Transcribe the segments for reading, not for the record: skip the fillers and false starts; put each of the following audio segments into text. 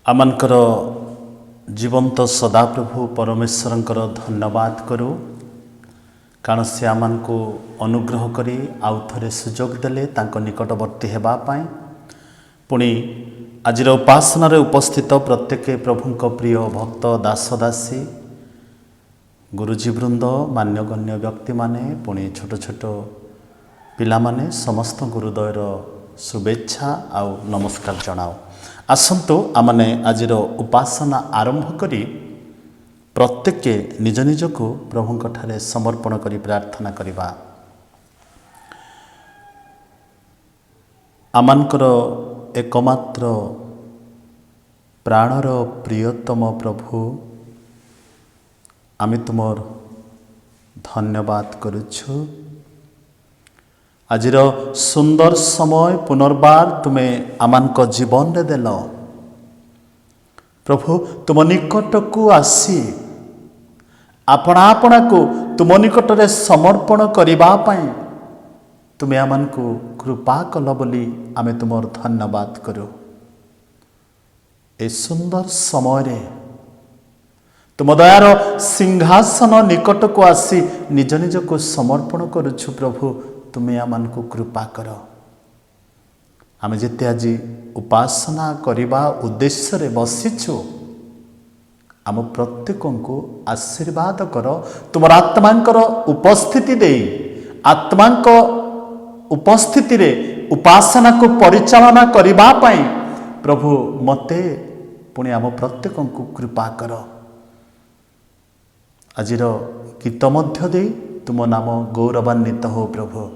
आमनकर जीवंत सदाप्रभु परमेश्वरंकर धन्यवाद करूँ कारण से आमान को अनुग्रह करी आउ थरे सुजोग देले तांको निकटवर्ती हेबा पाई पुणी आज उपासना उपस्थित प्रत्येक प्रभुंक प्रिय भक्त दास दासी गुरुजी वृंद मान्यगण्य व्यक्ति माने पुणी छोट छोट पिला माने समस्त गुरुदयर शुभेच्छा आउ नमस्कार जनाओ। आसंतु आमने आजिर उपासना आरंभ करी प्रत्येक निज निज को प्रभुंक ठारे समर्पण करी प्रार्थना करिबा। आमानकर एकमात्र प्राणर प्रियतम प्रभु आमी तुमर धन्यवाद करुछु। आजिर सुंदर समय पुनर्बार तुम्हें आमानक जीवन रे देल प्रभु तुम निकट को आसी आपना आपना को तुम निकट रे समर्पण करिबा पाई तुम्हें आमान को कृपा कल बोली आमे तुमर धन्यवाद करू। ए सुंदर समय रे तुम दयार सिंहासन निकट को आसी निज निज को समर्पण करुछु प्रभु तुम्हें आमान को कृपा कर। आमे जेते आज उपासना करिबा उद्देश्य रे बसिछु आम प्रत्येक को आशीर्वाद कर तुम आत्मांकर उपस्थिति दे आत्मांक उपस्थिति रे उपासना को परिचालना करिबा पाई प्रभु मते पुणी आम प्रत्येक को कृपा कर। आजिर गीत मध्य दे तुम नाम गौरवान्वित हो प्रभु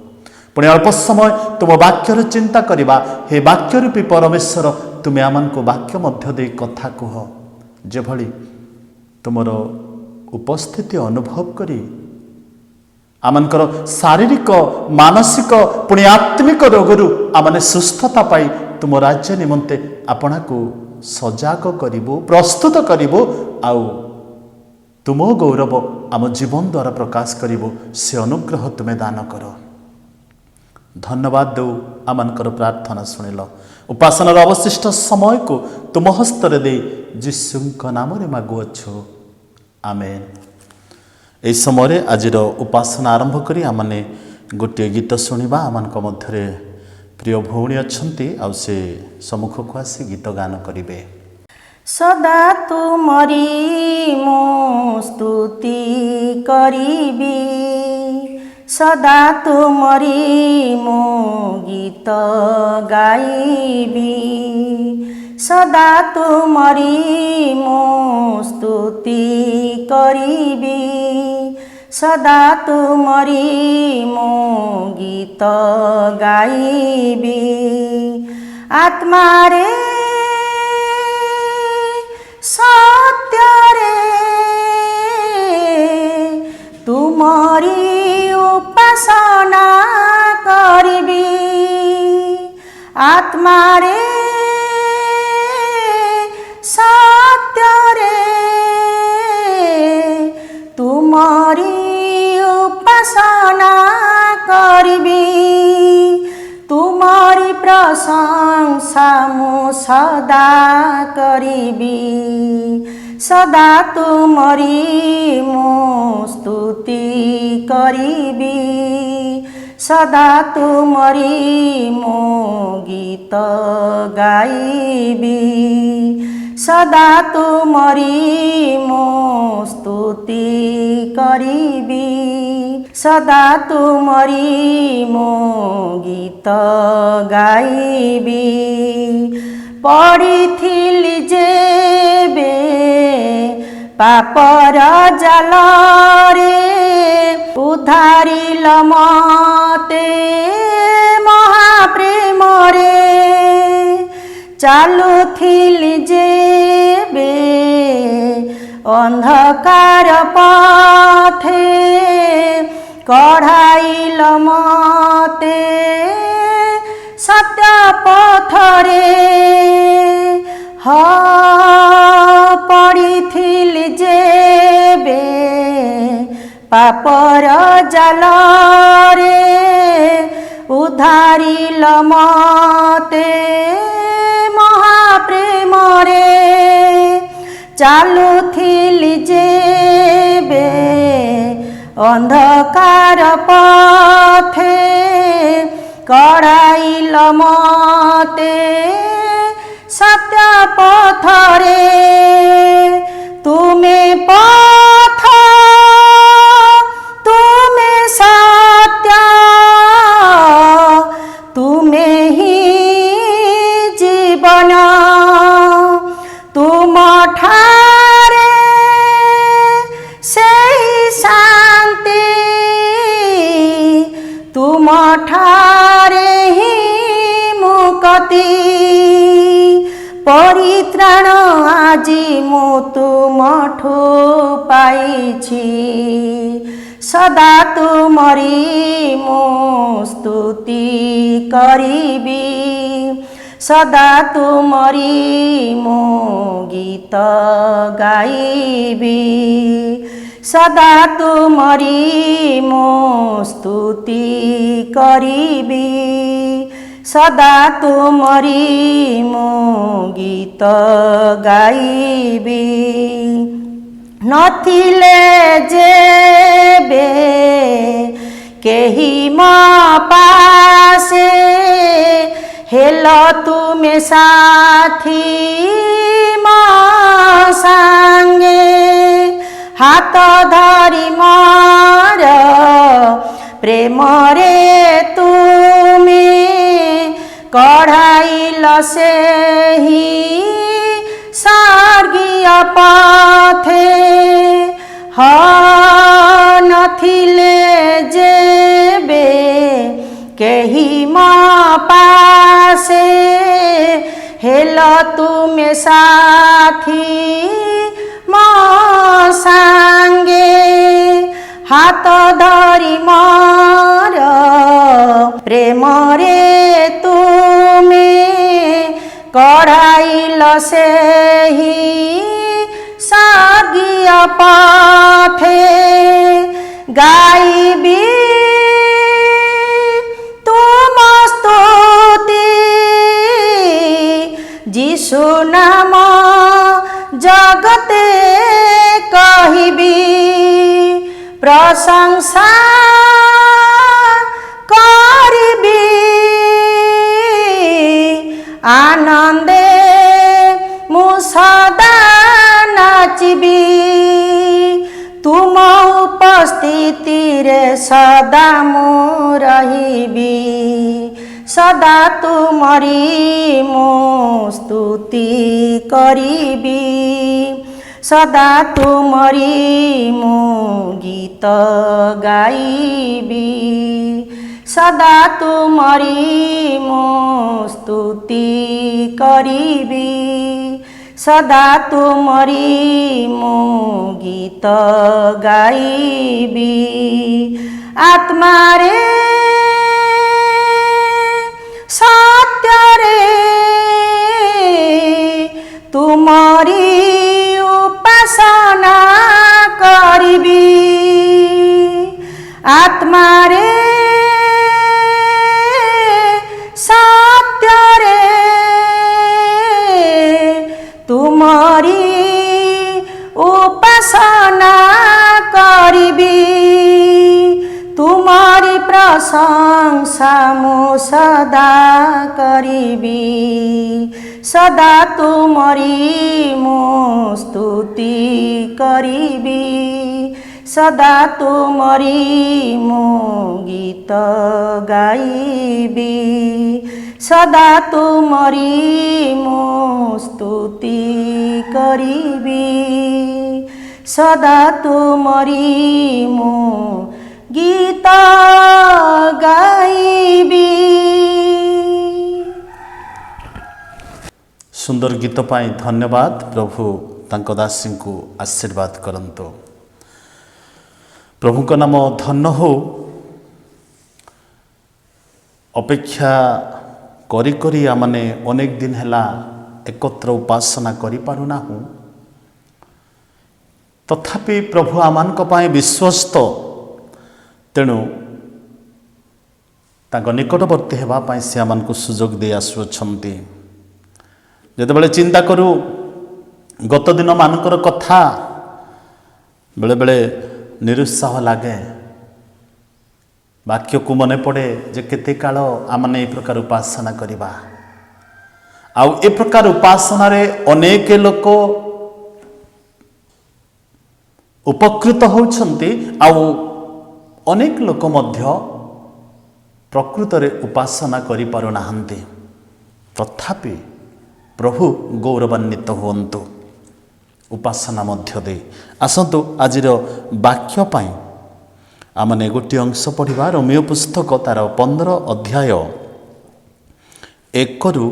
पुणी अल्प समय तुम वाक्यर चिंता करिबा हे वाक्य रूपी परमेश्वर तुम्हें आमान को वाक्य मध्य दे कथा कह जेभली तुमर उपस्थिति अनुभव करी आमानकर शारीरिक मानसिक पुणी आत्मिक रोगरू आमने सुस्थता पाई तुम राज्य निमंते आपना को सजाग करिबो प्रस्तुत करिबो आउ तुम गौरव आम जीवन द्वारा प्रकाश करिबो से अनुग्रह तुम्हें दान कर। धन्यवाद दो आमानकर प्रार्थना शुणिल उपासनार अवशिष्ट समय को तुम हस्तर दे जीशुंक नाम रे मागुअछु आमेन। एई समय आजिर उपासना आरंभ करी आमने गोटे गीत शुणिबा आमानक मध्यरे प्रिय भौणी अछंती आ से सम्मुख को आसी गीत गान करिवे। सदा तुमरी मो स्तुति करिबी सदा तुमरी मो गीत गाइबी सदा तुमरी मो स्तुति करिबी सदा तुमरी मो गीत गाइबी आत्मा रे सत्य रे तुमरी उपासना करिबी आत्मा रे सत्य रे तुमरी उपासना करिबी तुमरी प्रशंसा मु सदा करिबी सदा तुमरी मो स्तुति करिबी सदा तुमरी मो गीत गाइबी सदा तुमरी मो स्तुति करिबी सदा तुमरी मो गीत गाइबी पढ़िथिली जेबे पापर जाल रे उद्धारिल मते महाप्रेम रे चालुथिली जेबे अंधकार पथे कढ़ाइल मते सत्य पथरे पढ़िथिली जेबे पापर जाल रे उद्धारिल मते प्रेम रे चालुथिली जेबे अंधकार पथे कढ़ाइल मते सत्य पथरे तुमे पथ तुमे सत्य तुमे ही जीवन तुम ठारे सेई शांति तुम ठारे ही मुक्ति परित्राण आजी मु तुमठु पाइछि सदा तुमरी मु स्तुति करिबी सदा तुमरी मु गीत गाइबी सदा तुमरी मु स्तुति करिबी सदा तुमरी मु गीत गाइबी नथिले जेबे केही म पासे हेल तुमे साथी म सांगे हाथ धरी मोर प्रेम रे तुमे कढ़ाइल सेही स्वर्गीय पथे नथिले जेबे केही म पासे हेल तुमे साथी म सांगे हाथ धरी मोर प्रेम रे तुमे कढ़ाइल सेही स्वर्गीय पथे गाइबी तुम स्तुति जीशु नाम जगते कहिबी प्रशंसा करिबी आनंदे मु सदा नाचिबी तुम उपस्थिति रे सदा मु रहिबी सदा तुमरी मु स्तुति करिबी सदा तुमरी मु गीत गाइबी सदा तुमरी मु स्तुति करिबी सदा तुमरी मु गीत गाइबी आत्मा रे सत्य रे तुमरी उपासना करिबी आत्मा रे सत्य रे तुमरी उपासना करिबी तुमरी प्रशंसा मु सदा करिबी सदा तुमरी मु स्तुति करिबी सदा तुमरी मु गीत गाइबी सदा तुमरी मु स्तुति करिबी सदा तुमरी मु गीत गाइबी। सुंदर गीत पाई धन्यवाद। प्रभु तांको दासी को आशीर्वाद करंतु। प्रभु का नाम धन्य हो। अपेक्षा करी करी आमने अनेक दिन हैला एकत्र उपासना करि पारुना हूँ, तथापि प्रभु आमान को पाए विश्वस्त, तेणु तांको निकटवर्ती हेबा पाए से आमान को सुजोग दे आसुछंती। ଯେତେବେଳେ ଚିନ୍ତା କରୁ ଗତ ଦିନ ମାନଙ୍କର କଥା ବେଳେ ବେଳେ ନିରୁତ୍ସାହ ଲାଗେ। ବାକ୍ୟକୁ ମନେ ପଡ଼େ ଯେ କେତେ କାଳ ଆମେ ଏ ପ୍ରକାର ଉପାସନା କରିବା। ଆଉ ଏ ପ୍ରକାର ଉପାସନାରେ ଅନେକ ଲୋକ ଉପକୃତ ହେଉଛନ୍ତି, ଆଉ ଅନେକ ଲୋକ ମଧ୍ୟ ପ୍ରକୃତରେ ଉପାସନା କରିପାରୁନାହାନ୍ତି। ତଥାପି ପ୍ରଭୁ ଗୌରବାନ୍ୱିତ ହୁଅନ୍ତୁ ଉପାସନା ମଧ୍ୟ ଦେଇ। ଆସନ୍ତୁ ଆଜିର ବାକ୍ୟ ପାଇଁ ଆମେ ଗୋଟିଏ ଅଂଶ ପଢ଼ିବା। ରୋମିଓ ପୁସ୍ତକ ତାର 15 ଅଧ୍ୟାୟ 1ରୁ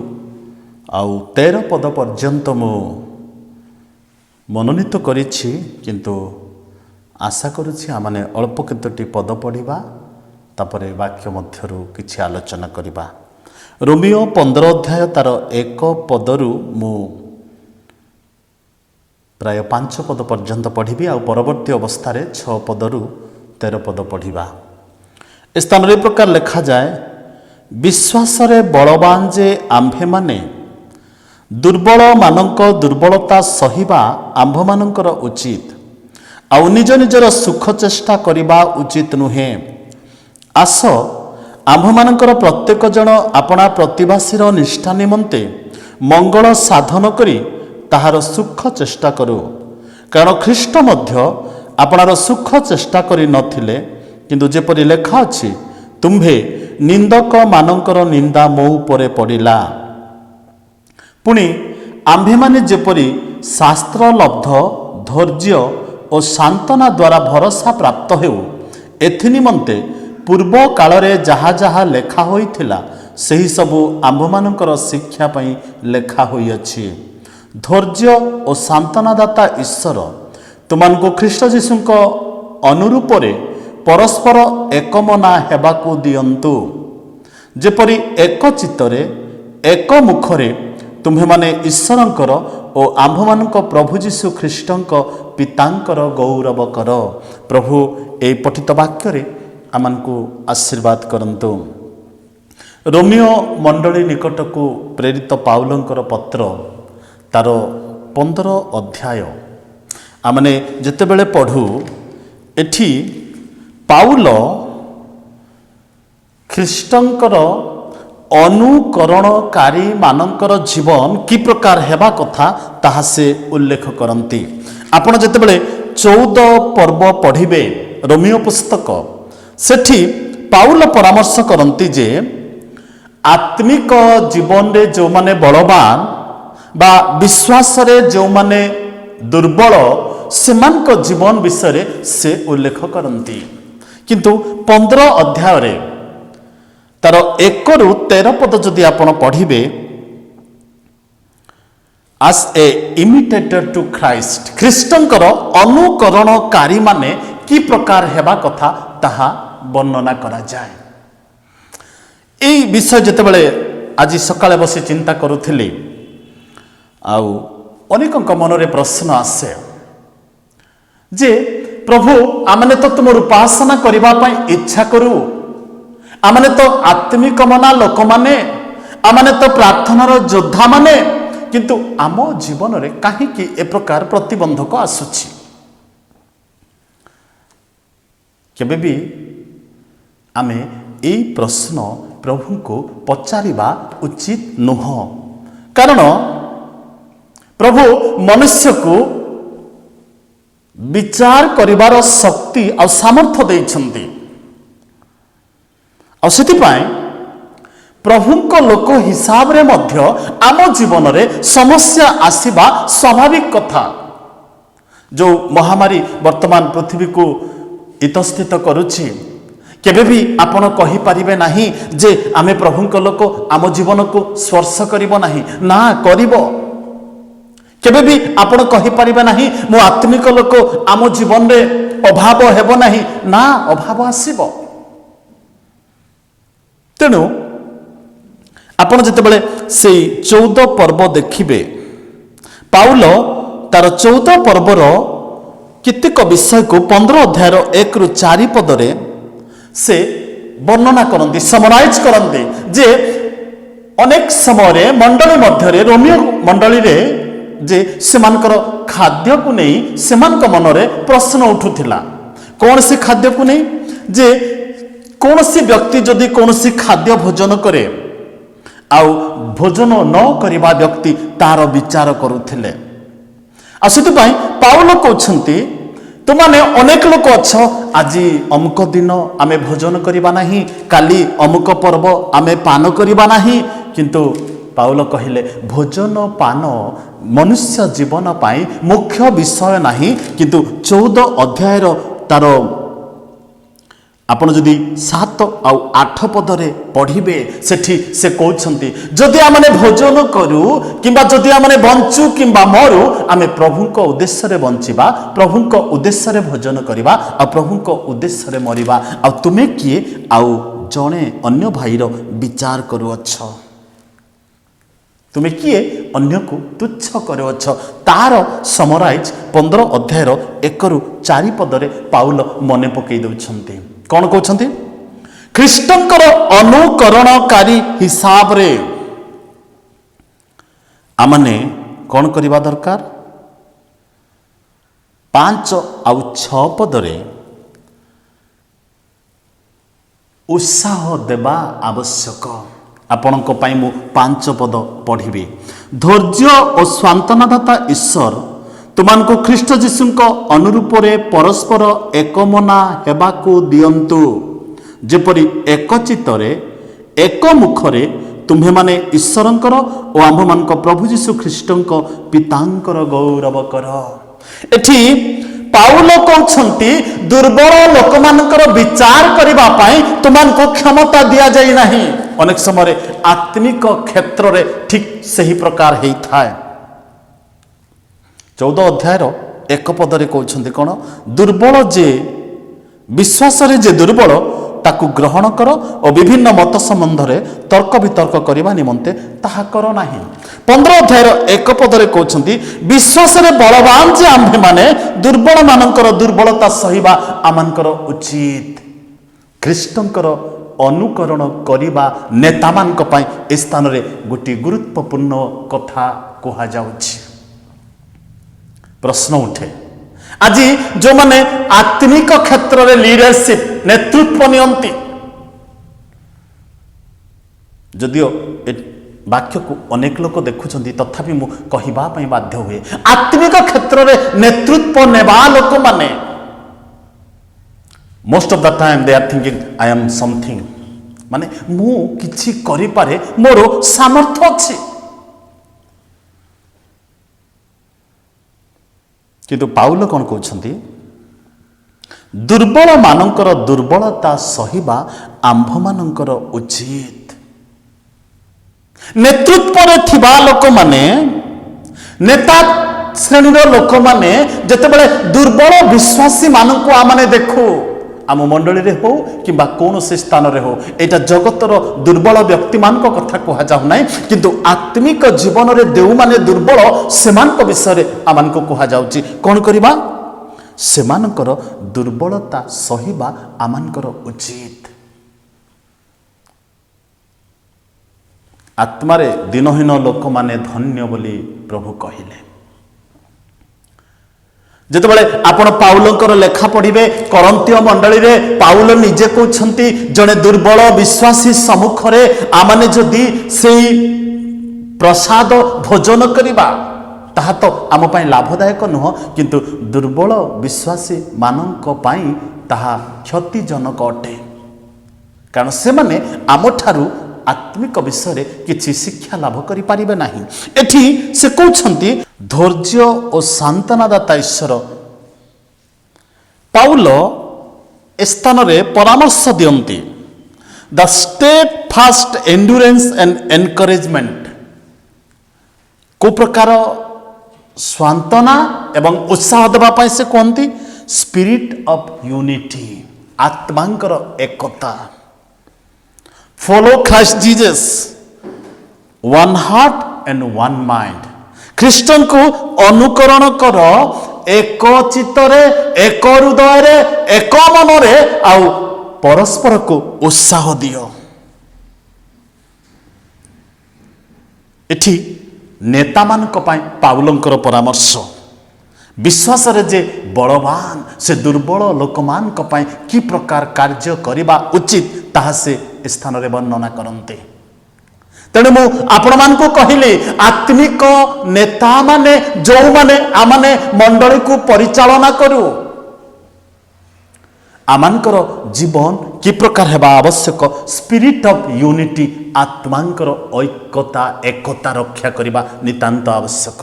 ଆଉ 13 ପଦ ପର୍ଯ୍ୟନ୍ତ ମୁଁ ମନୋନୀତ କରିଛି, କିନ୍ତୁ ଆଶା କରୁଛି ଆମେ ଅଳ୍ପ କେତୋଟି ପଦ ପଢ଼ିବା, ତାପରେ ବାକ୍ୟ ମଧ୍ୟରୁ କିଛି ଆଲୋଚନା କରିବା। ରୋମିଓ 15 ଅଧ୍ୟାୟ ତାର 1 ପଦରୁ ମୁଁ ପ୍ରାୟ 5 ପଦ ପର୍ଯ୍ୟନ୍ତ ପଢ଼ିବି, ଆଉ ପରବର୍ତ୍ତୀ ଅବସ୍ଥାରେ 6 ପଦରୁ 13 ପଦ ପଢ଼ିବା। ଏ ସ୍ଥାନରେ ଏ ପ୍ରକାର ଲେଖାଯାଏ, ବିଶ୍ୱାସରେ ବଳବାନ ଯେ ଆମ୍ଭେମାନେ ଦୁର୍ବଳମାନଙ୍କ ଦୁର୍ବଳତା ସହିବା ଆମ୍ଭମାନଙ୍କର ଉଚିତ, ଆଉ ନିଜ ନିଜର ସୁଖ ଚେଷ୍ଟା କରିବା ଉଚିତ ନୁହେଁ। ଆସ ଆମ୍ଭମାନଙ୍କର ପ୍ରତ୍ୟେକ ଜଣ ଆପଣା ପ୍ରତିବାସୀର ନିଷ୍ଠା ନିମନ୍ତେ ମଙ୍ଗଳ ସାଧନ କରି ତାହାର ସୁଖ ଚେଷ୍ଟା କରୁ। କାରଣ ଖ୍ରୀଷ୍ଟ ମଧ୍ୟ ଆପଣାର ସୁଖ ଚେଷ୍ଟା କରି ନଥିଲେ, କିନ୍ତୁ ଯେପରି ଲେଖା ଅଛି, ତୁମ୍ଭେ ନିନ୍ଦକମାନଙ୍କର ନିନ୍ଦା ମୋ ଉପରେ ପଡ଼ିଲା। ପୁଣି ଆମ୍ଭେମାନେ ଯେପରି ଶାସ୍ତ୍ରଲବ୍ଧ ଧୈର୍ଯ୍ୟ ଓ ସାନ୍ତ୍ୱନା ଦ୍ୱାରା ଭରସା ପ୍ରାପ୍ତ ହେଉ, ଏଥିନିମନ୍ତେ ପୂର୍ବ କାଳରେ ଯାହା ଯାହା ଲେଖା ହୋଇଥିଲା ସେହି ସବୁ ଆମ୍ଭମାନଙ୍କର ଶିକ୍ଷା ପାଇଁ ଲେଖା ହୋଇଅଛି। ଧୈର୍ଯ୍ୟ ଓ ସାନ୍ତ୍ୱନାଦାତା ଈଶ୍ୱର ତୁମମାନଙ୍କୁ ଖ୍ରୀଷ୍ଟ ଯୀଶୁଙ୍କ ଅନୁରୂପରେ ପରସ୍ପର ଏକମନା ହେବାକୁ ଦିଅନ୍ତୁ। ଯେପରି ଏକ ଚିତ୍ତରେ ଏକ ମୁଖରେ ତୁମ୍ଭେମାନେ ଈଶ୍ୱରଙ୍କର ଓ ଆମ୍ଭମାନଙ୍କ ପ୍ରଭୁ ଯୀଶୁ ଖ୍ରୀଷ୍ଟଙ୍କ ପିତାଙ୍କର ଗୌରବ କର। ପ୍ରଭୁ ଏହି ପଠିତ ବାକ୍ୟରେ ଆମମାନଙ୍କୁ ଆଶୀର୍ବାଦ କରନ୍ତୁ। ରୋମିଓ ମଣ୍ଡଳୀ ନିକଟକୁ ପ୍ରେରିତ ପାଉଲଙ୍କର ପତ୍ର ତାର 15 ଅଧ୍ୟାୟ ଆମେ ଯେତେବେଳେ ପଢ଼ୁ, ଏଠି ପାଉଲ ଖ୍ରୀଷ୍ଟଙ୍କର ଅନୁକରଣକାରୀ ମାନଙ୍କର ଜୀବନ କି ପ୍ରକାର ହେବା କଥା ତାହା ସେ ଉଲ୍ଲେଖ କରନ୍ତି। ଆପଣ ଯେତେବେଳେ 14 ପର୍ବ ପଢ଼ିବେ ରୋମିଓ ପୁସ୍ତକ, ସେଠି ପାଉଲ ପରାମର୍ଶ କରନ୍ତି ଯେ ଆତ୍ମିକ ଜୀବନରେ ଯେଉଁମାନେ ବଳବାନ ବା ବିଶ୍ୱାସରେ ଯେଉଁମାନେ ଦୁର୍ବଳ, ସେମାନଙ୍କ ଜୀବନ ବିଷୟରେ ସେ ଉଲ୍ଲେଖ କରନ୍ତି। କିନ୍ତୁ 15 ଅଧ୍ୟାୟରେ ତାର 1ରୁ 13 ପଦ ଯଦି ଆପଣ ପଢ଼ିବେ, ଆସ୍ ଏ ଇମିଟେଟର ଟୁ ଖ୍ରାଇଷ୍ଟ, ଖ୍ରୀଷ୍ଟଙ୍କର ଅନୁକରଣକାରୀମାନେ କି ପ୍ରକାର ହେବା କଥା ତାହା ବର୍ଣ୍ଣନା କରାଯାଏ। ଏହି ବିଷୟ ଯେତେବେଳେ ଆଜି ସକାଳେ ବସି ଚିନ୍ତା କରୁଥିଲି, ଆଉ ଅନେକଙ୍କ ମନରେ ପ୍ରଶ୍ନ ଆସେ ଯେ ପ୍ରଭୁ, ଆମେ ତ ତୁମର ଉପାସନା କରିବା ପାଇଁ ଇଚ୍ଛା କରୁ, ଆମେ ତ ଆତ୍ମିକ ମନା ଲୋକମାନେ, ଆମେ ତ ପ୍ରାର୍ଥନାର ଯୋଦ୍ଧାମାନେ, କିନ୍ତୁ ଆମ ଜୀବନରେ କାହିଁକି ଏ ପ୍ରକାର ପ୍ରତିବନ୍ଧକ ଆସୁଛି? କେବେ ବି ଆମେ ଏହି ପ୍ରଶ୍ନ ପ୍ରଭୁଙ୍କୁ ପଚାରିବା ଉଚିତ ନୁହଁ। କାରଣ ପ୍ରଭୁ ମନୁଷ୍ୟକୁ ବିଚାର କରିବାର ଶକ୍ତି ଆଉ ସାମର୍ଥ୍ୟ ଦେଇଛନ୍ତି, ଆଉ ସେଥିପାଇଁ ପ୍ରଭୁଙ୍କ ଲୋକ ହିସାବରେ ମଧ୍ୟ ଆମ ଜୀବନରେ ସମସ୍ୟା ଆସିବା ସ୍ୱାଭାବିକ କଥା। ଯେଉଁ ମହାମାରୀ ବର୍ତ୍ତମାନ ପୃଥିବୀକୁ ଇତସ୍ଥିତ କରୁଛି, କେବେ ବି ଆପଣ କହିପାରିବେ ନାହିଁ ଯେ ଆମେ ପ୍ରଭୁଙ୍କ ଲୋକ, ଆମ ଜୀବନକୁ ସ୍ପର୍ଶ କରିବ ନାହିଁ। ନା, କରିବ। କେବେ ବି ଆପଣ କହିପାରିବେ ନାହିଁ ମୁଁ ଆତ୍ମିକ ଲୋକ, ଆମ ଜୀବନରେ ଅଭାବ ହେବ ନାହିଁ। ନା, ଅଭାବ ଆସିବ। ତେଣୁ ଆପଣ ଯେତେବେଳେ ସେଇ 14 ପର୍ବ ଦେଖିବେ, ପାଉଲ ତାର 14 ପର୍ବର କେତେକ ବିଷୟକୁ 15 ଅଧ୍ୟାୟର 1ରୁ 4 ପଦରେ ସେ ବର୍ଣ୍ଣନା କରନ୍ତି, ସମରାଇଜ କରନ୍ତି ଯେ अनेक समय मंडली मध्य रोमियो मंडली रे जे सेमानकर खाद्य को नहीं सेमानक मनरे प्रश्न उठुथिला कौन सी खाद्य को नहीं जे कौन सी व्यक्ति जदि कौन सी खाद्य भोजन करे आउ भोजन न करिबा व्यक्ति तार विचार करुथिले आ सेतुपाई पाउल कहउछंती तुमाने अनेक लोक अछ आज अमुक दिन आमे भोजन करिबा नाही काली अमुक पर्व आमे पान करिबा नाही किंतु पाउल कहिले भोजन पान मनुष्य जीवन पाई मुख्य विषय नाही किंतु 14 अध्यायर तार आपण जदि 7 आउ 8 पदरे पढ़िबे सेठी से कहउछंती जदि आमने भोजन करू किंबा जदि आमने बंचू किंबा मरू आमे प्रभुको उद्देश्य रे बंचिबा प्रभुको उद्देश्य रे भोजन करिबा आ प्रभुको उद्देश्य रे मरिबा आ तुमे किए आउ जणे अन्य भाईर विचार करूअछ तुमे किए अन्य को तुच्छ करूअछ तार समराइज 15 अध्यायर 1 रु 4 पदरे पाउल मने पकई दउछंती कौन कहते ख्रीष्टंकर अनुकरणकारी हिसाब रे आमने कौन करवा दरकार 5 आउ 6 पदरे उत्साह देवा आवश्यक आपण मु 5 पद पढ़ी धैर्य और सांत्वनादाता ईश्वर तुमको ख्रीष्ट जीशुଙ୍କ अनुरूपरे परस्पर एकमना हेबाकू दियंतु जेपरि एकचित्तरे एक मुखरे तुम्हे माने ईश्वरंकर और आम्भ मानक प्रभु जीशु ख्रीष्टंक पितांकर गौरव कर एठी पाउल कहउछंती दुर्बल लोक मानकर विचार करिबा पाई तुमको क्षमता दिया जाई नाही अनेक समय आत्मिक क्षेत्र रे ठीक सही प्रकार हेई थाए 14 अध्यायर 1 पदरे कहउछंती कोन दुर्बल जे विश्वास रे जे दुर्बल ताकू ग्रहण कर और विभिन्न मत संबंध रे तर्क वितर्क करबा निमंते ताहा कर नाही 15 अध्यायर 1 पदरे कहउछंती विश्वास रे बलवान जे आम्भे माने दुर्बल मानकर दुर्बलता सहिबा आमानकर उचित ख्रीष्टंकर अनुकरण करिबा नेता मानक पई ए स्थान रे गोटी गुरुत्वपूर्ण कथा कहा जाउछि प्रश्न उठे आज जो माने आत्मिक क्षेत्र रे लीडरशिप नेतृत्व नियंती जदियो वाक्य को अनेक लोक देखुछंती तथापि मु कहिबा पई बाध्य हुए आत्मिक क्षेत्र रे नेतृत्व नेबा लोक माने most of the time they are thinking I am something माने मु किछि करि पारे मोर सामर्थ्य अछि किंतु पाउल कौन कहउछंती दुर्बल मानकर दुर्बलता सहिबा आम्भ मानकर उचित नेतृत्व रे थिबा लोक माने नेता श्रेणी लोक माने जतेबेले दुर्बल विश्वासी मानक आमने देखू आम मंडली रे हो किंबा कौन से स्थान रे हो एटा जगतर दुर्बल व्यक्ति मान कथा कह जाऊ ना किंतु आत्मिक जीवन रे देउ माने दुर्बल सेमान विषय रे आमान को कह जाउची कौन करिबा सेमानकर दुर्बलता सहिबा आमानकर उचित आत्मारे दिनहीन लोक माने धन्य बोली प्रभु कहिले जेतेबेले आपण पाउलंकर लेखा पढ़िबे करंतीय मंडली रे पाउल निजे कहउछंती जने दुर्बल विश्वासी सम्मुख रे आमाने जदि सेई प्रसाद भोजन करिबा ताहा तो आम पई लाभदायक नुह किंतु दुर्बल विश्वासी मानक पई ताहा क्षतिजनक अटे कारण से माने आम ठारू आत्मिक विषय रे किछि शिक्षा लाभ करि पारिबे नाही एठी से कहउछंती धैर्य और सांत्वनादाता ईश्वर पाउल स्थान रे परामर्श दियंती the steadfast endurance and encouragement को प्रकार सांत्वना एवं उत्साह देवा पाई से कहती स्पिरिट ऑफ यूनिटी आत्मांकर एकता follow Christ Jesus one heart and one mind ख्रीष्टन को अनुकरण कर एक चित्तरे एक हृदय एक मन आउ परस्पर को उत्साह दियो ଏଠି ନେତାମାନଙ୍କ ପାଇଁ ପାଉଲଙ୍କର ପରାମର୍ଶ विश्वास रे जे बलवान से दुर्बल लोक मान कि प्रकार कार्य करने उचित ताहा से स्थान रे वर्णना करते। तेणु मु आपण मान को कहली आत्मिक नेता माने जो माने आमाने मंडली को परिचालना करू आमानकर जीवन कि प्रकार हेबा आवश्यक स्पिरिट ऑफ यूनिटी आत्मांकर ऐक्यता एकता रक्षा करने नितांत आवश्यक।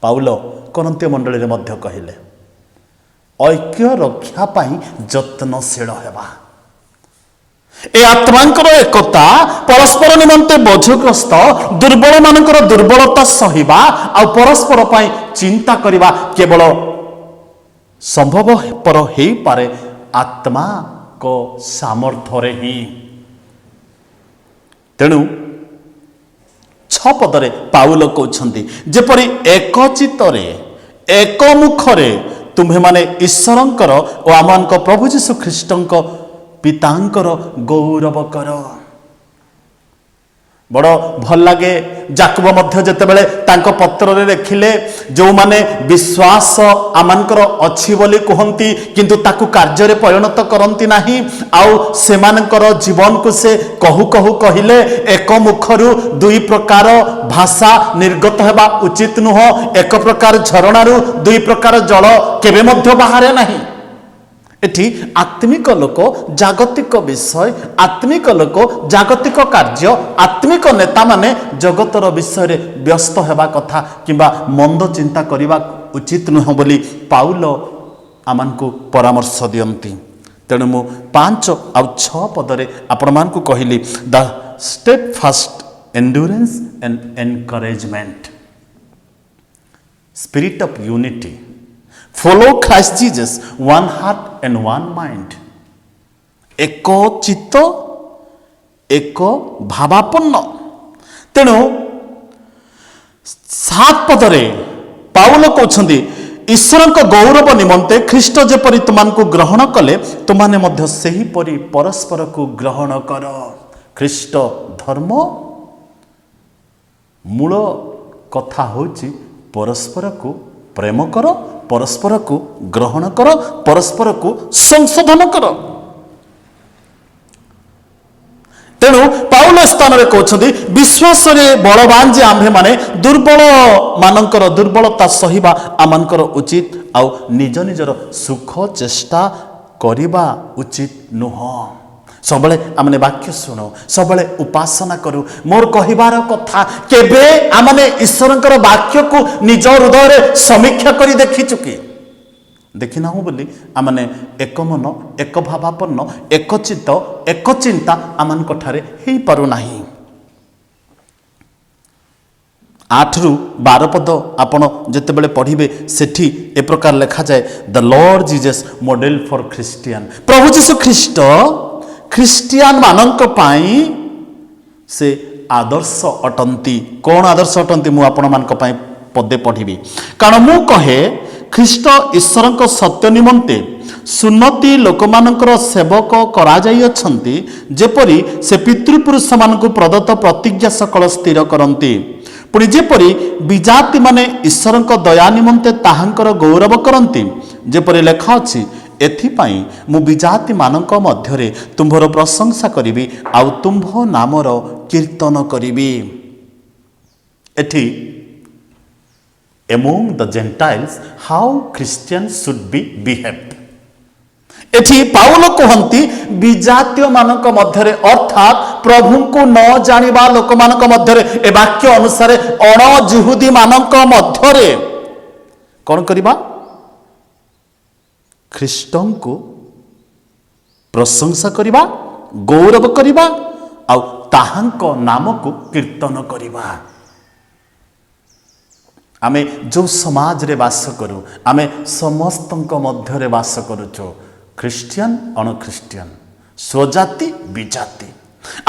पाउल करन्तीय मंडली रे मध्य कहिले ऐक्य रक्षा पाई यत्नशील हेबा ए आत्मांकर एकता परस्पर निमंते बोझग्रस्त दुर्बल मानकर दुर्बलता सहिबा आ परस्पर पाई चिंता करिबा केवल संभव पर हेई पारे आत्मा को सामर्थ्य रे ही। तेणु 6 पदरे पाउल कहउछंती जेपरि एकचित्तरे एक मुखरे तुम्हें माने ईश्वरंकर और आमानक प्रभु जीशु ख्रीष्टंक पितांकर गौरव कर। बड़ भल लगे जाकुब मध्य जेतेबेले तांको पत्र रे लिखिले जो माने विश्वास आमानकर अछि बोली कहंती किंतु ताकु कार्य रे परिणत करंती नाही आउ सेमानकर जीवन को से कहु कहु कहिले एक मुखरु दुई प्रकार भाषा निर्गत हेबा उचित नुह एक प्रकार झरणारु दुई प्रकार जल केबे मध्य बाहरे नाही। एठी आत्मिक लोक जागतिक विषय आत्मिक लोक जागतिक कार्य आत्मिक नेता माने जगतर विषय रे व्यस्त हेबा कथा किंबा मंद चिंता करिबा उचित नुह बोली पाउल आमानकु परामर्श दियंती। तेणु मु 5 और 6 पदरे आपण मानकु कहिली the steadfast endurance and encouragement spirit of unity follow Christ Jesus one heart and one mind एक चित्त एक भावापन्न। तेणु 7 पदरे पाउल कहउछंती ईश्वरक गौरव निमंते ख्रीष्ट जेपरि तुमको ग्रहण कले तुमाने मध्य सेही परि परस्पर को ग्रहण कर। ख्रीष्ट धर्म मूल कथा होची परस्पर को प्रेम कर परस्पर को ग्रहण कर परस्पर को संशोधन कर। तेणु पाउल स्थान रे कहउछंती विश्वास रे बलवान जे आम्भे माने दुर्बल मानकर दुर्बलता सहिबा आमानकर उचित आउ निज निजर सुख चेष्टा करिबा उचित नुह। सबले आमने वाक्य सुनो सबले उपासना करू मोर कहिबार कथा केबे आमने ईश्वरंकर वाक्य को निज हृदय रे समीक्षा करी देखि चुकी देखिना हूँ बोली आमने एक मन एक भावापन्न एक चित्त एक चिंता आमान कठारे हेई पारु नाही। 8 ରୁ 12 पद आपण जेतेबेले पढ़िबे सेठी ए प्रकार लिखा जाए the Lord Jesus model for Christian प्रभु जीशु ख्रीष्ट ख्रिस्टियान मानक पाई से आदर्श अटंती। कौन आदर्श अटंती मु आपण मानक पाई पदे पढ़िबी कारण मु कहे ख्रीष्ट ईश्वरक सत्य निमंते सुन्नति लोकमानकर सेवक करा जाई अछंती जेपरि से पितृपुरुष मानकु प्रदत्त प्रतिज्ञा सकल स्थिर करंती पुणी जेपरि विजाति माने ईश्वरक दया निमंते ताहांकर गौरव करंती जेपरि लेखा अछि एथिपाई मु विजाति मानक मध्यरे तुम्भर प्रशंसा करिबी आउ तुम्भ नामर कीर्तन करिबी। एठी among the Gentiles how Christians should be behaved एठी पाउल कहंती विजातीय मानक मध्यरे अर्थात प्रभु को न जानिबा लोक मानक मध्यरे ए वाक्य अनुसार अण जिहुदी मानक मध्यरे कोन करिबा ख्रीष्टन को प्रशंसा करिबा गौरव करिबा आ ताहांक नाम को कीर्तन करिबा। आमे जो समाज रे वास करू आमे समस्तंक मध्य रे वास करूचो ख्रिस्टियन अण ख्रिस्टियन स्वजाति विजाति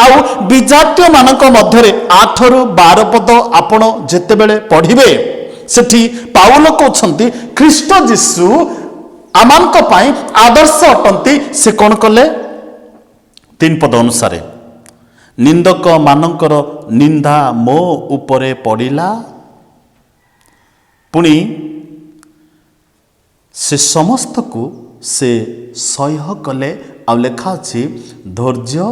आउ विजातीय मानक मध्य रे 8 ରୁ 12 पद आपण जेतेबेले पढ़िबे सेठी पाउल कहउछंती ख्रीष्ट जीशु आमानक पाई आदर्श अटंती से कौन कले 3 पद अनुसार ନିନ୍ଦକ ମାନଙ୍କର ନିନ୍ଦା ମୋ ଉପରେ ପଡ଼ିଲା। ପୁଣି ସେ ସମସ୍ତକୁ ସେ ସହ୍ୟ କଲେ। ଆଉ ଲେଖା ଅଛି ଧୈର୍ଯ୍ୟ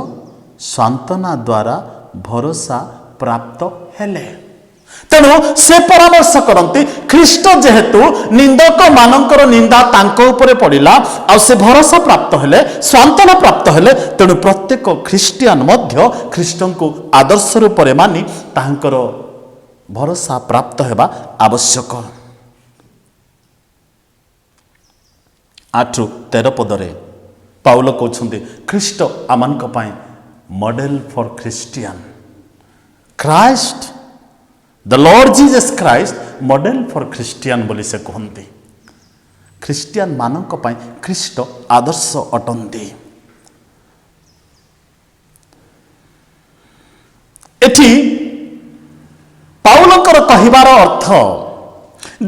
ସାନ୍ତ୍ୱନା ଦ୍ୱାରା ଭରସା ପ୍ରାପ୍ତ ହେଲେ। ତେଣୁ ସେ ପରାମର୍ଶ କରନ୍ତି ଖ୍ରୀଷ୍ଟ ଯେହେତୁ ନିନ୍ଦକ ମାନଙ୍କର ନିନ୍ଦା ତାଙ୍କ ଉପରେ ପଡ଼ିଲା ଆଉ ସେ ଭରସା ପ୍ରାପ୍ତ ହେଲେ, ସାନ୍ତ୍ୱନା ପ୍ରାପ୍ତ ହେଲେ, ତେଣୁ ପ୍ରତ୍ୟେକ ଖ୍ରୀଷ୍ଟିଆନ ମଧ୍ୟ ଖ୍ରୀଷ୍ଟଙ୍କୁ ଆଦର୍ଶ ରୂପରେ ମାନି ତାହାଙ୍କର ଭରସା ପ୍ରାପ୍ତ ହେବା ଆବଶ୍ୟକ। 8-13 ପଦରେ ପାଉଲ କହୁଛନ୍ତି ଖ୍ରୀଷ୍ଟ ଆମମାନଙ୍କ ପାଇଁ ମଡେଲ ଫର ଖ୍ରୀଷ୍ଟିଆନ। ଖ୍ରାଇଷ୍ଟ ଦ ଲର୍ଡ ଜିଜସ୍ ଖ୍ରାଇଷ୍ଟ ମଡେଲ ଫର ଖ୍ରୀଷ୍ଟିଆନ ବୋଲି ସେ କୁହନ୍ତି। ଖ୍ରୀଷ୍ଟିଆନ ମାନଙ୍କ ପାଇଁ ଖ୍ରୀଷ୍ଟ ଆଦର୍ଶ ଅଟନ୍ତି। ଏଠି ପାଉଲଙ୍କର କହିବାର ଅର୍ଥ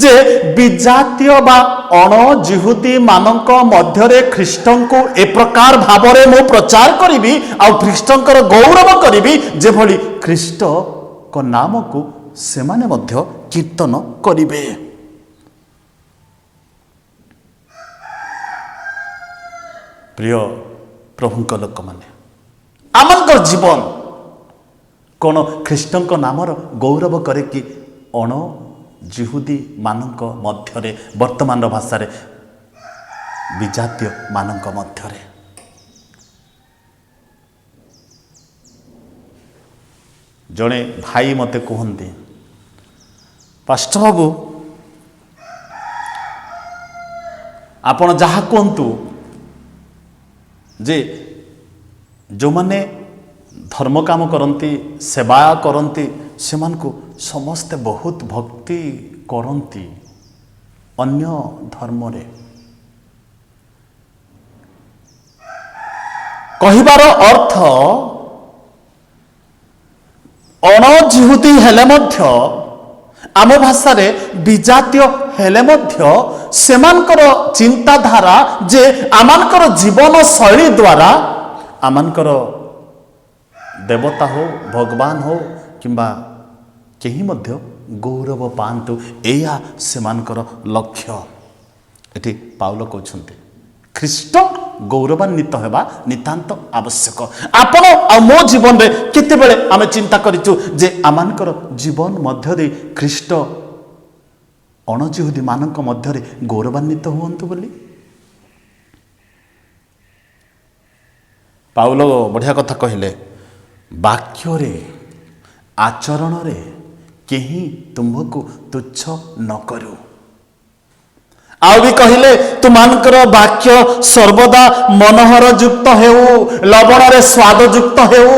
ଯେ ବିଜାତୀୟ ବା ଅଣଜିହୁଦୀ ମାନଙ୍କ ମଧ୍ୟରେ ଖ୍ରୀଷ୍ଟଙ୍କୁ ଏ ପ୍ରକାର ଭାବରେ ମୁଁ ପ୍ରଚାର କରିବି ଆଉ ଖ୍ରୀଷ୍ଟଙ୍କର ଗୌରବ କରିବି ଯେଭଳି ଖ୍ରୀଷ୍ଟଙ୍କ ନାମକୁ ସେମାନେ ମଧ୍ୟ କୀର୍ତ୍ତନ କରିବେ। ପ୍ରିୟ ପ୍ରଭୁଙ୍କ ଲୋକମାନେ, ଆମଙ୍କର ଜୀବନ କ'ଣ ଖ୍ରୀଷ୍ଟଙ୍କ ନାମର ଗୌରବ କରେ କି ଅଣ ଜିହୁଦୀ ମାନଙ୍କ ମଧ୍ୟରେ, ବର୍ତ୍ତମାନର ଭାଷାରେ ବିଜାତୀୟ ମାନଙ୍କ ମଧ୍ୟରେ? ଜଣେ ଭାଇ ମୋତେ କୁହନ୍ତି, ପାଷ୍ଟର ବାବୁ ଆପଣ ଯାହା କୁହନ୍ତୁ ଯେ ଯେଉଁମାନେ ଧର୍ମ କାମ କରନ୍ତି, ସେବା କରନ୍ତି, ସେମାନଙ୍କୁ ସମସ୍ତେ ବହୁତ ଭକ୍ତି କରନ୍ତି ଅନ୍ୟ ଧର୍ମରେ। କହିବାର ଅର୍ଥ ଅଣଜିହୁଦୀ ହେଲେ ମଧ୍ୟ, ଆମ ଭାଷାରେ ବିଜାତୀୟ ହେଲେ ମଧ୍ୟ ସେମାନଙ୍କର ଚିନ୍ତାଧାରା ଯେ ଆମମାନଙ୍କର ଜୀବନ ଶୈଳୀ ଦ୍ୱାରା ଆମମାନଙ୍କର ଦେବତା ହଉ, ଭଗବାନ ହଉ କିମ୍ବା କେହି ମଧ୍ୟ ଗୌରବ ପାଆନ୍ତୁ, ଏଇଆ ସେମାନଙ୍କର ଲକ୍ଷ୍ୟ। ଏଠି ପାଉଲ କହୁଛନ୍ତି ଖ୍ରୀଷ୍ଟ ଗୌରବାନ୍ୱିତ ହେବା ନିତାନ୍ତ ଆବଶ୍ୟକ। ଆପଣ ଆଉ ମୋ ଜୀବନରେ କେତେବେଳେ ଆମେ ଚିନ୍ତା କରିଛୁ ଯେ ଆମମାନଙ୍କର ଜୀବନ ମଧ୍ୟ ଦେଇ ଖ୍ରୀଷ୍ଟ ଅଣଜିହୁଦୀ ମାନଙ୍କ ମଧ୍ୟରେ ଗୌରବାନ୍ୱିତ ହୁଅନ୍ତୁ ବୋଲି? ପାଉଲ ବଢ଼ିଆ କଥା କହିଲେ, ବାକ୍ୟରେ ଆଚରଣରେ କେହି ତୁମକୁ ତୁଚ୍ଛ ନ କରୁ। ଆଉ ବି କହିଲେ ତୁମମାନଙ୍କର ବାକ୍ୟ ସର୍ବଦା ମନୋହର ଯୁକ୍ତ ହେଉ, ଲବଣରେ ସ୍ୱାଦ ଯୁକ୍ତ ହେଉ।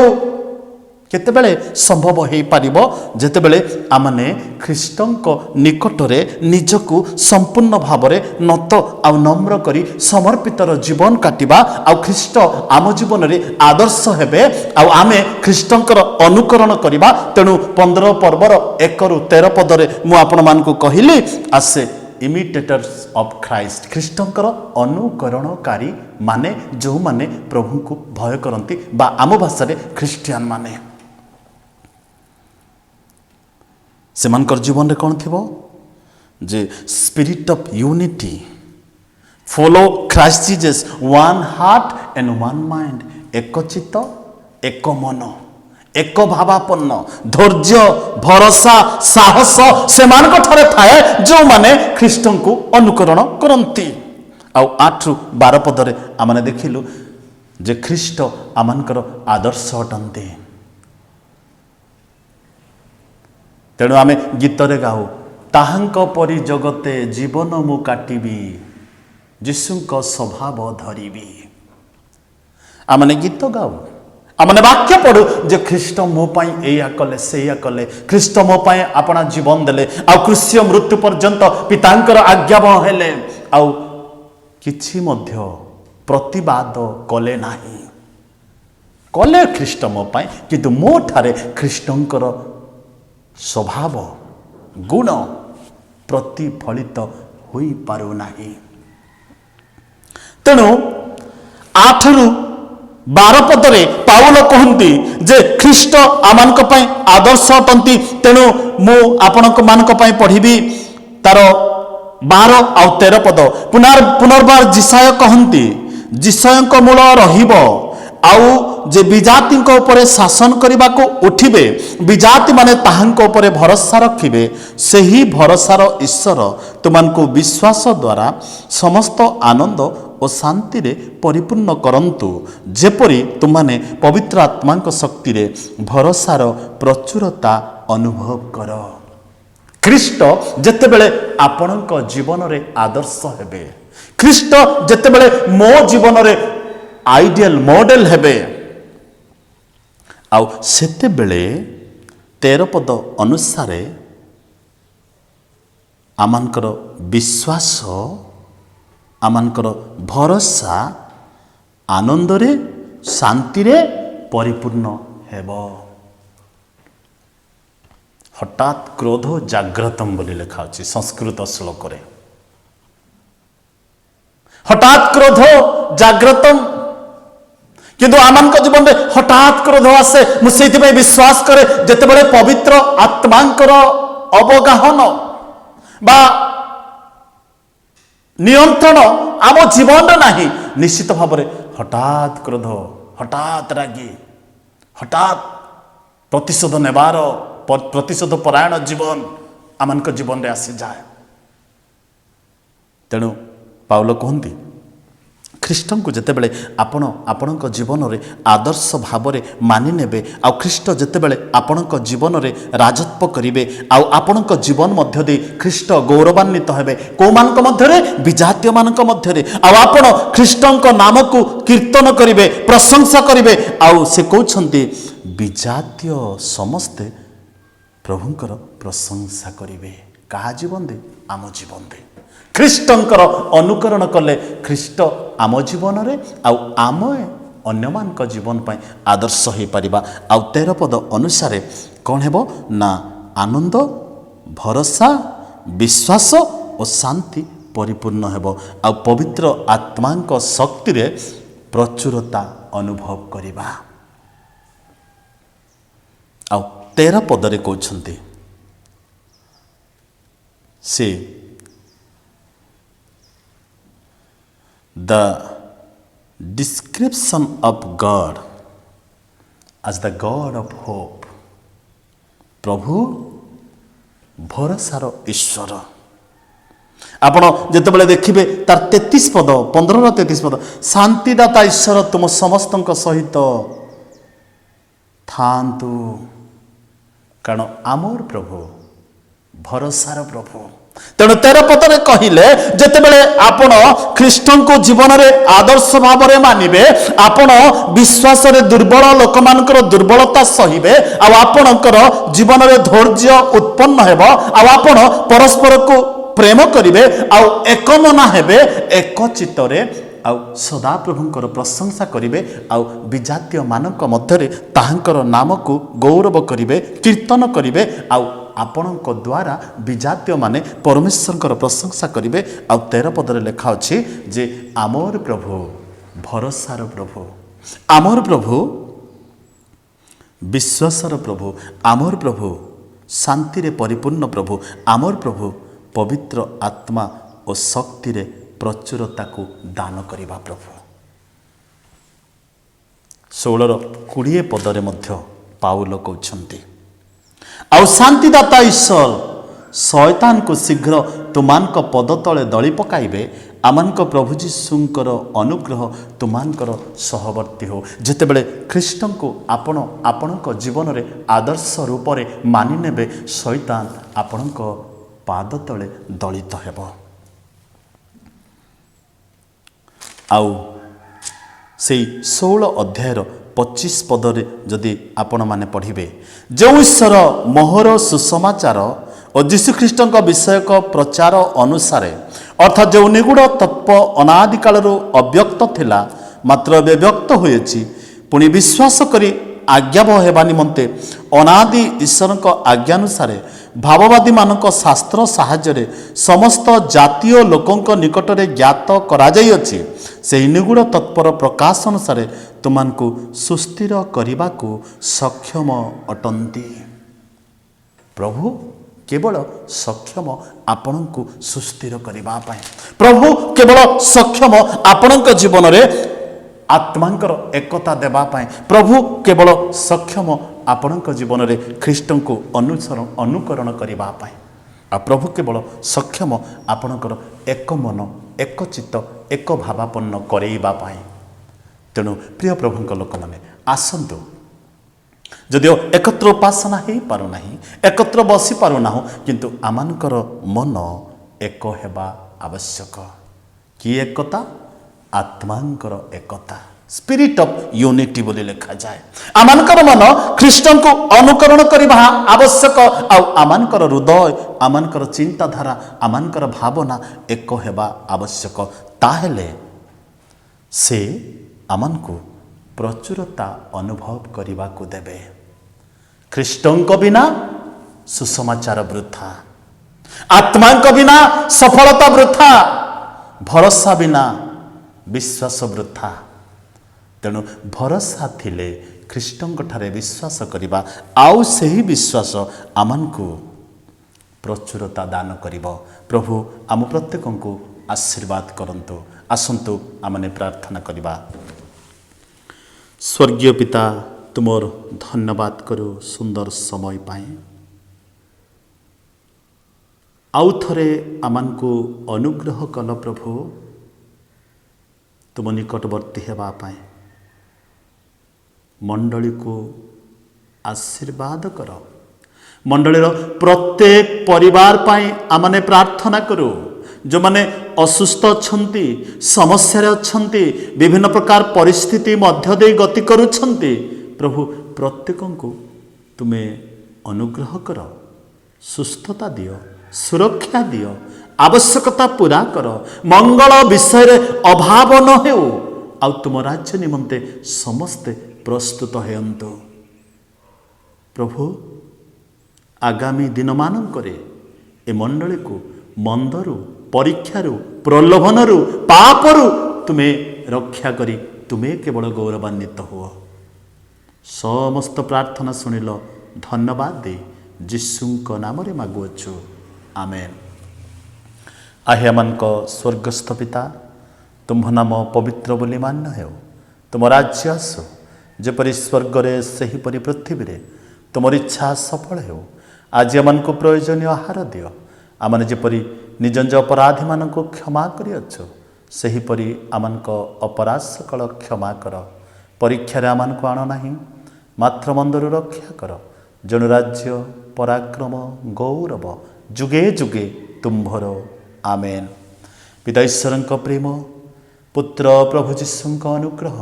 କେତେବେଳେ ସମ୍ଭବ ହେଇପାରିବ? ଯେତେବେଳେ ଆମମାନେ ଖ୍ରୀଷ୍ଟଙ୍କ ନିକଟରେ ନିଜକୁ ସମ୍ପୂର୍ଣ୍ଣ ଭାବରେ ନତ ଆଉ ନମ୍ର କରି ସମର୍ପିତର ଜୀବନ କାଟିବା, ଆଉ ଖ୍ରୀଷ୍ଟ ଆମ ଜୀବନରେ ଆଦର୍ଶ ହେବେ ଆଉ ଆମେ ଖ୍ରୀଷ୍ଟଙ୍କର ଅନୁକରଣ କରିବା। ତେଣୁ 15 ପର୍ବର 1-13 ପଦରେ ମୁଁ ଆପଣମାନଙ୍କୁ କହିଲି, ଆସେ ଇମିଟେଟର୍ସ ଅଫ୍ ଖ୍ରାଇଷ୍ଟ, ଖ୍ରୀଷ୍ଟଙ୍କର ଅନୁକରଣକାରୀ ମାନେ ଯେଉଁମାନେ ପ୍ରଭୁଙ୍କୁ ଭୟ କରନ୍ତି ବା ଆମ ଭାଷାରେ ଖ୍ରୀଷ୍ଟିଆନ ମାନେ। ସେମାନଙ୍କର ଜୀବନରେ କ'ଣ ଥିବ? ଯେ spirit of unity, follow Christ Jesus, one heart and one mind, ଏକ ଚିତ୍ତ ଏକ ମନ, ଏକ ଭାବାପନ୍ନ, ଧୈର୍ଯ୍ୟ, ଭରସା, ସାହସ ସେମାନଙ୍କ ଠାରେ ଥାଏ ଯେଉଁମାନେ ଖ୍ରୀଷ୍ଟଙ୍କୁ ଅନୁକରଣ କରନ୍ତି। ଆଉ 8-12 ପଦରେ ଆମେ ଦେଖିଲୁ ଯେ ଖ୍ରୀଷ୍ଟ ଆମମାନଙ୍କର ଆଦର୍ଶ ଅଟନ୍ତି। ତେଣୁ ଆମେ ଗୀତରେ ଗାଉ, ତାହାଙ୍କ ପରି ଜଗତେ ଜୀବନ ମୁଁ କାଟିବି, ଯୀଶୁଙ୍କ ସ୍ୱଭାବ ଧରିବି। ଆମେ ଗୀତ ଗାଉ, ଆମେ ବାକ୍ୟ ପଢୁ ଯେ ଖ୍ରୀଷ୍ଟ ମୋ ପାଇଁ ଏଇଆ କଲେ, ସେଇଆ କଲେ, ଖ୍ରୀଷ୍ଟ ମୋ ପାଇଁ ଆପଣା ଜୀବନ ଦେଲେ, ଆଉ କ୍ରୁଶ୍ୟ ମୃତ୍ୟୁ ପର୍ଯ୍ୟନ୍ତ ପିତାଙ୍କର ଆଜ୍ଞାବହ ହେଲେ, ଆଉ କିଛି ମଧ୍ୟ ପ୍ରତିବାଦ କଲେ ନାହିଁ। କଲେ ଖ୍ରୀଷ୍ଟ ମୋ ପାଇଁ, କିନ୍ତୁ ମୋ ଠାରେ ଖ୍ରୀଷ୍ଟଙ୍କର ସ୍ୱଭାବ ଗୁଣ ପ୍ରତିଫଳିତ ହୋଇପାରୁନାହିଁ। ତେଣୁ 8ରୁ 12 ପଦରେ ପାଉଲ କହନ୍ତି ଯେ ଖ୍ରୀଷ୍ଟ ଆମମାନଙ୍କ ପାଇଁ ଆଦର୍ଶ ଅଟନ୍ତି। ତେଣୁ ମୁଁ ଆପଣଙ୍କ ମାନଙ୍କ ପାଇଁ ପଢ଼ିବି ତାର 12 ଆଉ 13 ପଦ। ପୁନର୍ବାର ଯିଶାୟ କହନ୍ତି ଯିଶୟଙ୍କ ମୂଳ ରହିବ ଆଉ ଯେ ବିଜାତିଙ୍କ ଉପରେ ଶାସନ କରିବାକୁ ଉଠିବେ ବିଜାତି ମାନେ ତାହାଙ୍କ ଉପରେ ଭରସା ରଖିବେ ସେହି ଭରସାର ଈଶ୍ୱର ତୁମମାନଙ୍କୁ ବିଶ୍ୱାସ ଦ୍ୱାରା ସମସ୍ତ ଆନନ୍ଦ ଓ ଶାନ୍ତିରେ ପରିପୂର୍ଣ୍ଣ କରନ୍ତୁ ଯେପରି ତୁମମାନେ ପବିତ୍ର ଆତ୍ମାଙ୍କ ଶକ୍ତିରେ ଭରସାର ପ୍ରଚୁରତା ଅନୁଭବ କର। ଖ୍ରୀଷ୍ଟ ଯେତେବେଳେ ଆପଣଙ୍କ ଜୀବନରେ ଆଦର୍ଶ ହେବେ, ଖ୍ରୀଷ୍ଟ ଯେତେବେଳେ ମୋ ଜୀବନରେ ଆଇଡିଆଲ ମଡେଲ ହେବେ, ଆଉ ସେତେବେଳେ 13 ପଦ ଅନୁସାରେ ଆମମାନଙ୍କର ବିଶ୍ୱାସ ଆମମାନଙ୍କର ଭରସା ଆନନ୍ଦରେ ଶାନ୍ତିରେ ପରିପୂର୍ଣ୍ଣ ହେବ। ହଠାତ୍ କ୍ରୋଧ ଜାଗ୍ରତମ୍ ବୋଲି ଲେଖା ଅଛି ସଂସ୍କୃତ ଶ୍ଲୋକରେ। ହଠାତ୍ କ୍ରୋଧ ଜାଗ୍ରତମ୍, କିନ୍ତୁ ଆମମାନଙ୍କ ଜୀବନରେ ହଠାତ୍ କ୍ରୋଧ ଆସେ। ମୁଁ ସେଇଥିପାଇଁ ବିଶ୍ୱାସ କରେ ଯେତେବେଳେ ପବିତ୍ର ଆତ୍ମାଙ୍କର ଅବଗାହନ ବା ନିୟନ୍ତ୍ରଣ ଆମ ଜୀବନରେ ନାହିଁ, ନିଶ୍ଚିତ ଭାବରେ ହଠାତ୍ କ୍ରୋଧ, ହଠାତ୍ ରାଗି, ହଠାତ୍ ପ୍ରତିଶୋଧ ନେବାର ପ୍ରତିଶୋଧ ପରାୟଣ ଜୀବନ ଆମମାନଙ୍କ ଜୀବନରେ ଆସିଯାଏ। ତେଣୁ ପାଉଲ କୁହନ୍ତି ଖ୍ରୀଷ୍ଟଙ୍କୁ ଯେତେବେଳେ ଆପଣ ଆପଣଙ୍କ ଜୀବନରେ ଆଦର୍ଶ ଭାବରେ ମାନି ନେବେ ଆଉ ଖ୍ରୀଷ୍ଟ ଯେତେବେଳେ ଆପଣଙ୍କ ଜୀବନରେ ରାଜତ୍ୱ କରିବେ ଆଉ ଆପଣଙ୍କ ଜୀବନ ମଧ୍ୟ ଦେଇ ଖ୍ରୀଷ୍ଟ ଗୌରବାନ୍ୱିତ ହେବେ କେଉଁମାନଙ୍କ ମଧ୍ୟରେ? ବିଜାତୀୟମାନଙ୍କ ମଧ୍ୟରେ। ଆଉ ଆପଣ ଖ୍ରୀଷ୍ଟଙ୍କ ନାମକୁ କୀର୍ତ୍ତନ କରିବେ, ପ୍ରଶଂସା କରିବେ। ଆଉ ସେ କହୁଛନ୍ତି ବିଜାତୀୟ ସମସ୍ତେ ପ୍ରଭୁଙ୍କର ପ୍ରଶଂସା କରିବେ। କାହା ଜୀବନ ଦେଇ? ଆମ ଜୀବନ ଦେଇ। ଖ୍ରୀଷ୍ଟଙ୍କର ଅନୁକରଣ କଲେ ଖ୍ରୀଷ୍ଟ ଆମ ଜୀବନରେ ଆଉ ଆମେ ଅନ୍ୟମାନଙ୍କ ଜୀବନ ପାଇଁ ଆଦର୍ଶ ହୋଇପାରିବା। ଆଉ 13 ପଦ ଅନୁସାରେ କ'ଣ ହେବ ନା ଆନନ୍ଦ, ଭରସା, ବିଶ୍ୱାସ ଓ ଶାନ୍ତି ପରିପୂର୍ଣ୍ଣ ହେବ ଆଉ ପବିତ୍ର ଆତ୍ମାଙ୍କ ଶକ୍ତିରେ ପ୍ରଚୁରତା ଅନୁଭବ କରିବା। ଆଉ 13 ପଦରେ କହୁଛନ୍ତି ସେ the description of God as the God of hope। ପ୍ରଭୁ ଭରସାର ଈଶ୍ୱର। ଆପଣ ଯେତେବେଳେ ଦେଖିବେ ତାର 33 ପଦ 15ର 33 ପଦ, ଶାନ୍ତିଦାତା ଈଶ୍ୱର ତୁମ ସମସ୍ତଙ୍କ ସହିତ ଥାଆନ୍ତୁ। କାରଣ ଆମର ପ୍ରଭୁ ଭରସାର ପ୍ରଭୁ। ତେଣୁ 13 ପଦରେ କହିଲେ ଯେତେବେଳେ ଆପଣ ଖ୍ରୀଷ୍ଟଙ୍କୁ ଜୀବନରେ ଆଦର୍ଶ ଭାବରେ ମାନିବେ, ଆପଣ ବିଶ୍ୱାସରେ ଦୁର୍ବଳ ଲୋକମାନଙ୍କର ଦୁର୍ବଳତା ସହିବେ ଆଉ ଆପଣଙ୍କର ଜୀବନରେ ଧୈର୍ଯ୍ୟ ଉତ୍ପନ୍ନ ହେବ ଆଉ ଆପଣ ପରସ୍ପରକୁ ପ୍ରେମ କରିବେ ଆଉ ଏକମନା ହେବେ, ଏକଚିତ୍ତରେ ଆଉ ସଦାପ୍ରଭୁଙ୍କର ପ୍ରଶଂସା କରିବେ ଆଉ ବିଜାତୀୟ ମାନଙ୍କ ମଧ୍ୟରେ ତାହାଙ୍କର ନାମକୁ ଗୌରବ କରିବେ, କୀର୍ତ୍ତନ କରିବେ ଆଉ ଆପଣଙ୍କ ଦ୍ୱାରା ବିଜାତୀୟ ମାନେ ପରମେଶ୍ୱରଙ୍କର ପ୍ରଶଂସା କରିବେ। ଆଉ 13 ପଦରେ ଲେଖା ଅଛି ଯେ ଆମର ପ୍ରଭୁ ଭରସାର ପ୍ରଭୁ, ଆମର ପ୍ରଭୁ ବିଶ୍ୱାସର ପ୍ରଭୁ, ଆମର ପ୍ରଭୁ ଶାନ୍ତିରେ ପରିପୂର୍ଣ୍ଣ ପ୍ରଭୁ, ଆମର ପ୍ରଭୁ ପବିତ୍ର ଆତ୍ମା ଓ ଶକ୍ତିରେ ପ୍ରଚୁରତାକୁ ଦାନ କରିବା ପ୍ରଭୁ। 16ର 20 ପଦରେ ମଧ୍ୟ ପାଉଲ କହୁଛନ୍ତି ଆଉ ଶାନ୍ତିଦାତା ଈଶ୍ୱର ଶୟତାନକୁ ଶୀଘ୍ର ତୁମାନଙ୍କ ପଦ ତଳେ ଦଳି ପକାଇବେ। ଆମମାନଙ୍କ ପ୍ରଭୁ ଯୀଶୁଙ୍କର ଅନୁଗ୍ରହ ତୁମାନଙ୍କର ସହବର୍ତ୍ତୀ ହେଉ। ଯେତେବେଳେ ଖ୍ରୀଷ୍ଟଙ୍କୁ ଆପଣ ଆପଣଙ୍କ ଜୀବନରେ ଆଦର୍ଶ ରୂପରେ ମାନି ନେବେ, ଶୟତାନ ଆପଣଙ୍କ ପାଦ ତଳେ ଦଳିତ ହେବ। ଆଉ ସେଇ 16 ଅଧ୍ୟାୟର 25 ପଦରେ ଯଦି ଆପଣମାନେ ପଢ଼ିବେ, ଯେଉଁ ଈଶ୍ୱର ମୋହର ସୁସମାଚାର ଓ ଯୀଶୁଖ୍ରୀଷ୍ଟଙ୍କ ବିଷୟକ ପ୍ରଚାର ଅନୁସାରେ ଅର୍ଥାତ୍ ଯେଉଁ ନିଗୁଢ଼ ତତ୍ତ୍ୱ ଅନାଦି କାଳରୁ ଅବ୍ୟକ୍ତ ଥିଲା ମାତ୍ର ଏବେ ବ୍ୟକ୍ତ ହୋଇଅଛି, ପୁଣି ବିଶ୍ୱାସ କରି ଆଜ୍ଞାବହ ହେବା ନିମନ୍ତେ ଅନାଦି ଈଶ୍ୱରଙ୍କ ଆଜ୍ଞାନୁସାରେ ଭାବବାଦୀମାନଙ୍କ ଶାସ୍ତ୍ର ସାହାଯ୍ୟରେ ସମସ୍ତ ଜାତୀୟ ଲୋକଙ୍କ ନିକଟରେ ଜ୍ଞାତ କରାଯାଇଅଛି। ସେହି ନିଗୁଡ଼ ତତ୍ପର ପ୍ରକାଶ ଅନୁସାରେ ତୁମମାନଙ୍କୁ ସୁସ୍ଥିର କରିବାକୁ ସକ୍ଷମ ଅଟନ୍ତି। ପ୍ରଭୁ କେବଳ ସକ୍ଷମ ଆପଣଙ୍କୁ ସୁସ୍ଥିର କରିବା ପାଇଁ। ପ୍ରଭୁ କେବଳ ସକ୍ଷମ ଆପଣଙ୍କ ଜୀବନରେ ଆତ୍ମାଙ୍କର ଏକତା ଦେବା ପାଇଁ। ପ୍ରଭୁ କେବଳ ସକ୍ଷମ ଆପଣଙ୍କ ଜୀବନରେ ଖ୍ରୀଷ୍ଟଙ୍କୁ ଅନୁକରଣ କରିବା ପାଇଁ। ଆଉ ପ୍ରଭୁ କେବଳ ସକ୍ଷମ ଆପଣଙ୍କର ଏକ ମନ, ଏକ ଚିତ୍ତ, ଏକ ଭାବାପନ୍ନ କରେଇବା ପାଇଁ। ତେଣୁ ପ୍ରିୟ ପ୍ରଭୁଙ୍କ ଲୋକମାନେ ଆସନ୍ତୁ, ଯଦିଓ ଏକତ୍ର ଉପାସନା ହୋଇପାରୁନାହିଁ, ଏକତ୍ର ବସିପାରୁନାହୁଁ, କିନ୍ତୁ ଆମମାନଙ୍କର ମନ ଏକ ହେବା ଆବଶ୍ୟକ। କି ଏକତା? ଆତ୍ମାଙ୍କର ଏକତା, ସ୍ପିରିଟ୍ ଅଫ୍ ୟୁନିଟି ବୋଲି ଲେଖାଯାଏ। ଆମମାନଙ୍କର ମନ ଖ୍ରୀଷ୍ଟଙ୍କୁ ଅନୁକରଣ କରିବା ଆବଶ୍ୟକ। ଆଉ ଆମମାନଙ୍କର ହୃଦୟ, ଆମମାନଙ୍କର ଚିନ୍ତାଧାରା, ଆମମାନଙ୍କର ଭାବନା ଏକ ହେବା ଆବଶ୍ୟକ। ତାହେଲେ ସେ ଆମମାନଙ୍କୁ ପ୍ରଚୁରତା ଅନୁଭବ କରିବାକୁ ଦେବେ। ଖ୍ରୀଷ୍ଟଙ୍କ ବିନା ସୁସମାଚାର ବୃଥା, ଆତ୍ମାଙ୍କ ବିନା ସଫଳତା ବୃଥା, ଭରସା ବିନା ବିଶ୍ୱାସ ବୃଥା। ତେଣୁ ଭରସା ଥିଲେ ଖ୍ରୀଷ୍ଟଙ୍କଠାରେ ବିଶ୍ୱାସ କରିବା, ଆଉ ସେହି ବିଶ୍ୱାସ ଆମମାନଙ୍କୁ ପ୍ରଚୁରତା ଦାନ କରିବ। ପ୍ରଭୁ ଆମ ପ୍ରତ୍ୟେକଙ୍କୁ ଆଶୀର୍ବାଦ କରନ୍ତୁ। ଆସନ୍ତୁ ଆମମାନେ ପ୍ରାର୍ଥନା କରିବା। ସ୍ୱର୍ଗୀୟ ପିତା, ତୁମର ଧନ୍ୟବାଦ କରୁ ସୁନ୍ଦର ସମୟ ପାଇଁ। ଆଉ ଥରେ ଆମମାନଙ୍କୁ ଅନୁଗ୍ରହ କଲ ପ୍ରଭୁ, ତୁମ ନିକଟବର୍ତ୍ତୀ ହେବା ପାଇଁ। ମଣ୍ଡଳୀକୁ ଆଶୀର୍ବାଦ କର। ମଣ୍ଡଳୀର ପ୍ରତ୍ୟେକ ପରିବାର ପାଇଁ ଆମମାନେ ପ୍ରାର୍ଥନା କରୁ। ଯେଉଁମାନେ ଅସୁସ୍ଥ ଅଛନ୍ତି, ସମସ୍ୟାରେ ଅଛନ୍ତି, ବିଭିନ୍ନ ପ୍ରକାର ପରିସ୍ଥିତି ମଧ୍ୟ ଦେଇ ଗତି କରୁଛନ୍ତି, ପ୍ରଭୁ ପ୍ରତ୍ୟେକଙ୍କୁ ତୁମେ ଅନୁଗ୍ରହ କର, ସୁସ୍ଥତା ଦିଅ, ସୁରକ୍ଷା ଦିଅ, ଆବଶ୍ୟକତା ପୂରା କର। ମଙ୍ଗଳ ବିଷୟରେ ଅଭାବ ନ ହେଉ, ଆଉ ତୁମ ରାଜ୍ୟ ନିମନ୍ତେ ସମସ୍ତେ ପ୍ରସ୍ତୁତ ହେଉନ୍ତୁ। ପ୍ରଭୁ ଆଗାମୀ ଦିନମାନଙ୍କରେ ଏ ମଣ୍ଡଳୀକୁ ମନ୍ଦରୁ, ପରୀକ୍ଷାରୁ, ପ୍ରଲୋଭନରୁ, ପାପରୁ ତୁମେ ରକ୍ଷା କରି ତୁମେ କେବଳ ଗୌରବାନ୍ୱିତ ହୁଅ। ସମସ୍ତ ପ୍ରାର୍ଥନା ଶୁଣିଲ, ଧନ୍ୟବାଦ ଦେଇ ଯୀଶୁଙ୍କ ନାମରେ ମାଗୁଅଛୁ, ଆମେନ୍। ଆହ୍ୟାମାନଙ୍କ ସ୍ୱର୍ଗସ୍ଥ ପିତା, ତୁମ୍ଭ ନାମ ପବିତ୍ର ବୋଲି ମାନ୍ୟ ହେଉ। ତୁମ ରାଜ୍ୟ ଆସୁ, ଯେପରି ସ୍ୱର୍ଗରେ ସେହିପରି ପୃଥିବୀରେ ତୁମର ଇଚ୍ଛା ସଫଳ ହେଉ। ଆଜି ଆମମାନଙ୍କୁ ପ୍ରୟୋଜନୀୟ ଆହାର ଦିଅ। ଆମମାନେ ଯେପରି ନିଜ ନିଜ ଅପରାଧୀମାନଙ୍କୁ କ୍ଷମା କରିଅଛୁ, ସେହିପରି ଆମମାନଙ୍କ ଅପରାଧ ସକଳ କ୍ଷମା କର। ପରୀକ୍ଷାରେ ଆମମାନଙ୍କୁ ଆଣ ନାହିଁ, ମାତ୍ର ମନ୍ଦରୁ ରକ୍ଷା କର। ଜଣୁ ରାଜ୍ୟ, ପରାକ୍ରମ, ଗୌରବ ଯୁଗେ ଯୁଗେ ତୁମ୍ଭର, ଆମେନ୍। ପିତା ଈଶ୍ୱରଙ୍କ ପ୍ରେମ, ପୁତ୍ର ପ୍ରଭୁ ଯୀଶୁଙ୍କ ଅନୁଗ୍ରହ,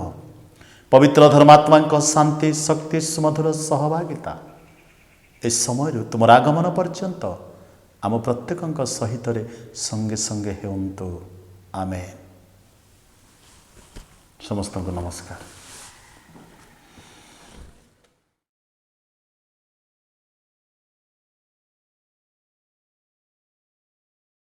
ପବିତ୍ର ଧର୍ମାତ୍ମାଙ୍କ ଶାନ୍ତି, ଶକ୍ତି, ସୁମଧୁର ସହଭାଗିତା ଏ ସମୟରୁ ତୁମର ଆଗମନ ପର୍ଯ୍ୟନ୍ତ ଆମ ପ୍ରତ୍ୟେକଙ୍କ ସହିତରେ ସଙ୍ଗେ ସଙ୍ଗେ ହେଉନ୍ତୁ, ଆମେନ୍। ସମସ୍ତଙ୍କୁ ନମସ୍କାର।